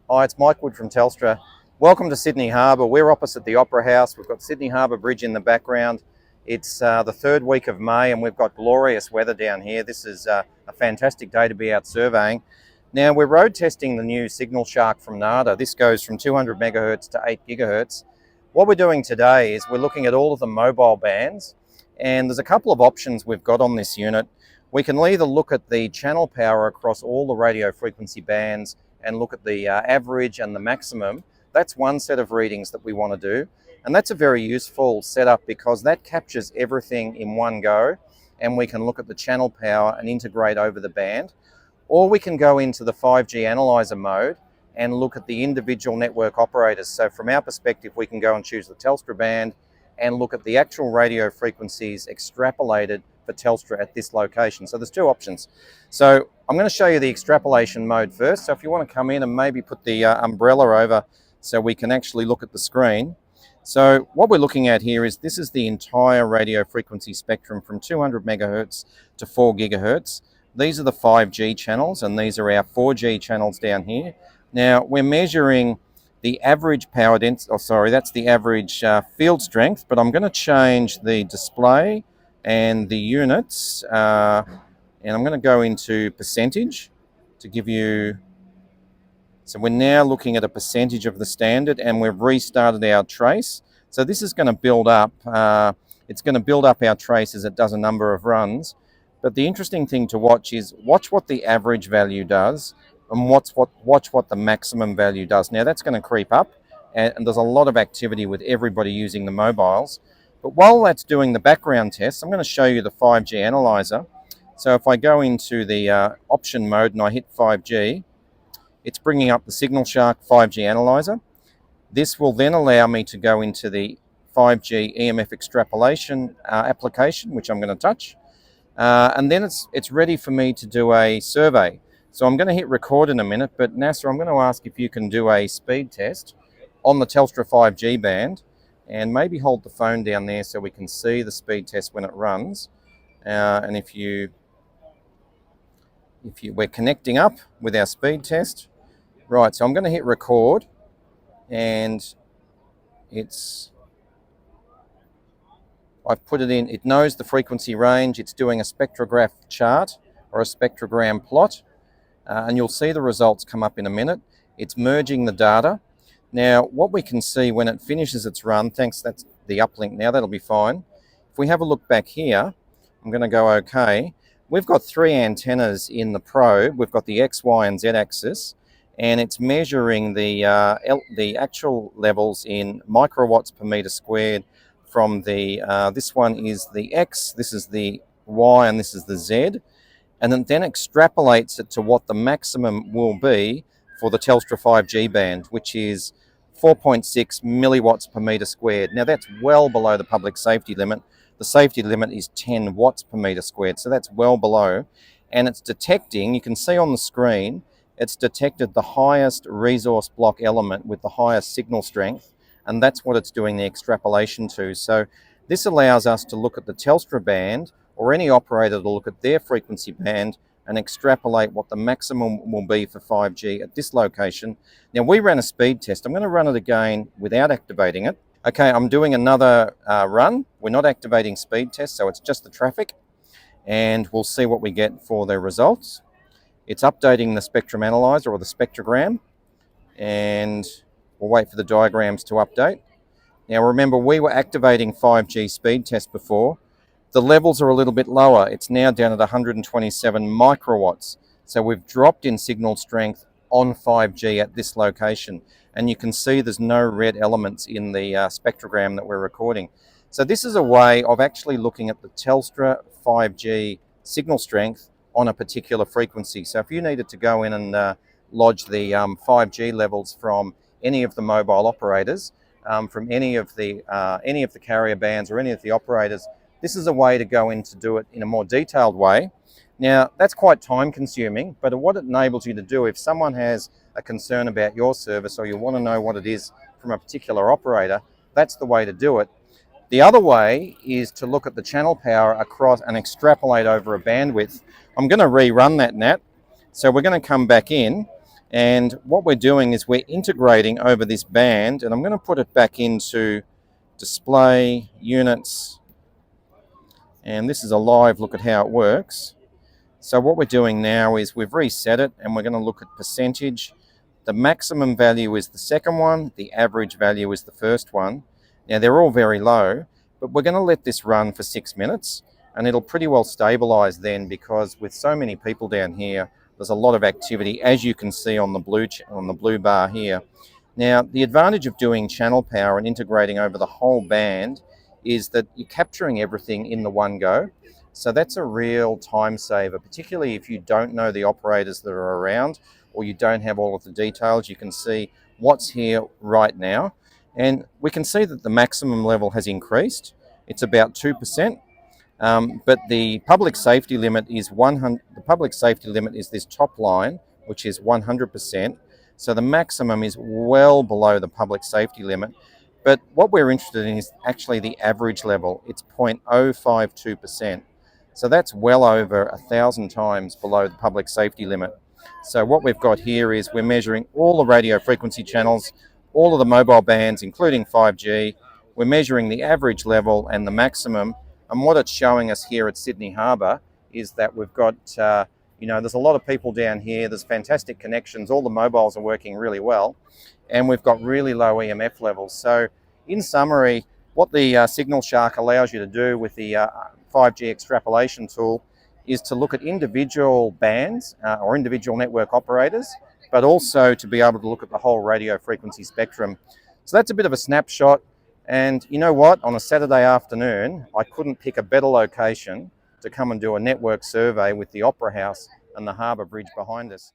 Hi, it's Mike Wood from Telstra. Welcome to Sydney Harbour. We're opposite the Opera House. We've got Sydney Harbour Bridge in the background. It's the third week of May and we've got glorious weather down here. This is a fantastic day to be out surveying. Now, we're road testing the new SignalShark from Narda. This goes from 200 megahertz to 8 gigahertz. What we're doing today is we're looking at all of the mobile bands, and there's a couple of options we've got on this unit. We can either look at the channel power across all the radio frequency bands and look at the average and the maximum. That's one set of readings that we want to do. And that's a very useful setup because that captures everything in one go, and we can look at the channel power and integrate over the band. Or we can go into the 5G analyzer mode and look at the individual network operators. So from our perspective, we can go and choose the Telstra band and look at the actual radio frequencies extrapolated for Telstra at this location. So there's two options. So I'm going to show you the extrapolation mode first. So if you want to come in and maybe put the umbrella over so we can actually look at the screen. So what we're looking at here is this is the entire radio frequency spectrum from 200 megahertz to 4 gigahertz. These are the 5G channels and these are our 4G channels down here. Now we're measuring the average power density, that's the average field strength, but I'm going to change the display and the units, and I'm going to go into percentage to give you, so we're now looking at a percentage of the standard and we've restarted our trace. So this is going to build up, it's going to build up our trace as it does a number of runs. But the interesting thing to watch is watch what the average value does and watch what the maximum value does. Now that's going to creep up, and there's a lot of activity with everybody using the mobiles. But while that's doing the background tests, I'm going to show you the 5G analyzer. So if I go into the option mode and I hit 5G, it's bringing up the SignalShark 5G analyzer. This will then allow me to go into the 5G EMF extrapolation application, which I'm going to touch. And then it's ready for me to do a survey. So I'm going to hit record in a minute, but Nasser, I'm going to ask if you can do a speed test on the Telstra 5G band, and maybe hold the phone down there so we can see the speed test when it runs. And we're connecting up with our speed test. Right, so I'm going to hit record, and I've put it in, it knows the frequency range, it's doing a spectrograph chart or a spectrogram plot, and you'll see the results come up in a minute. It's merging the data. Now, what we can see when it finishes its run, that's the uplink now, that'll be fine. If we have a look back here, I'm going to go OK. We've got 3 antennas in the probe. We've got the X, Y, and Z axis, and it's measuring the actual levels in microwatts per meter squared from the, this one is the X, this is the Y, and this is the Z, and then extrapolates it to what the maximum will be for the Telstra 5G band, which is 4.6 milliwatts per meter squared. Now that's well below the public safety limit. The safety limit is 10 watts per meter squared, so that's well below. And it's detecting, you can see on the screen, it's detected the highest resource block element with the highest signal strength, and that's what it's doing the extrapolation to. So this allows us to look at the Telstra band, or any operator to look at their frequency band and extrapolate what the maximum will be for 5G at this location. Now we ran a speed test. I'm going to run it again without activating it. Okay, I'm doing another run. We're not activating speed test, so it's just the traffic, and we'll see what we get for the results. It's updating the spectrum analyzer or the spectrogram, and we'll wait for the diagrams to update. Now remember, we were activating 5G speed test before. The levels are a little bit lower. It's now down at 127 microwatts. So we've dropped in signal strength on 5G at this location. And you can see there's no red elements in the spectrogram that we're recording. So this is a way of actually looking at the Telstra 5G signal strength on a particular frequency. So if you needed to go in and lodge the 5G levels from any of the mobile operators, from any of the carrier bands or any of the operators, this is a way to go in to do it in a more detailed way. Now, that's quite time consuming, but what it enables you to do, if someone has a concern about your service or you want to know what it is from a particular operator, that's the way to do it. The other way is to look at the channel power across and extrapolate over a bandwidth. I'm going to rerun that, Nat. So we're going to come back in, And what we're doing is we're integrating over this band, and I'm going to put it back into display units, and this is a live look at how it works. So what we're doing now is we've reset it, and we're going to look at percentage. The maximum value is the second one, the average value is the first one. Now they're all very low, but we're going to let this run for 6 minutes, and it'll pretty well stabilize then, because with so many people down here, there's a lot of activity, as you can see on the blue bar here. Now, the advantage of doing channel power and integrating over the whole band is that you're capturing everything in the one go. So that's a real time saver, particularly if you don't know the operators that are around, or you don't have all of the details. You can see what's here right now. And we can see that the maximum level has increased. It's about 2%. But the public safety limit is 100. The public safety limit is this top line, which is 100%. So the maximum is well below the public safety limit. But what we're interested in is actually the average level. It's 0.052%. So that's well over 1,000 times below the public safety limit. So what we've got here is we're measuring all the radio frequency channels, all of the mobile bands, including 5G. We're measuring the average level and the maximum. And what it's showing us here at Sydney Harbour is that we've got, there's a lot of people down here. There's fantastic connections. All the mobiles are working really well. And we've got really low EMF levels. So in summary, what the SignalShark allows you to do with the 5G extrapolation tool is to look at individual bands or individual network operators, but also to be able to look at the whole radio frequency spectrum. So that's a bit of a snapshot. And you know what? On a Saturday afternoon, I couldn't pick a better location to come and do a network survey with the Opera House and the Harbour Bridge behind us.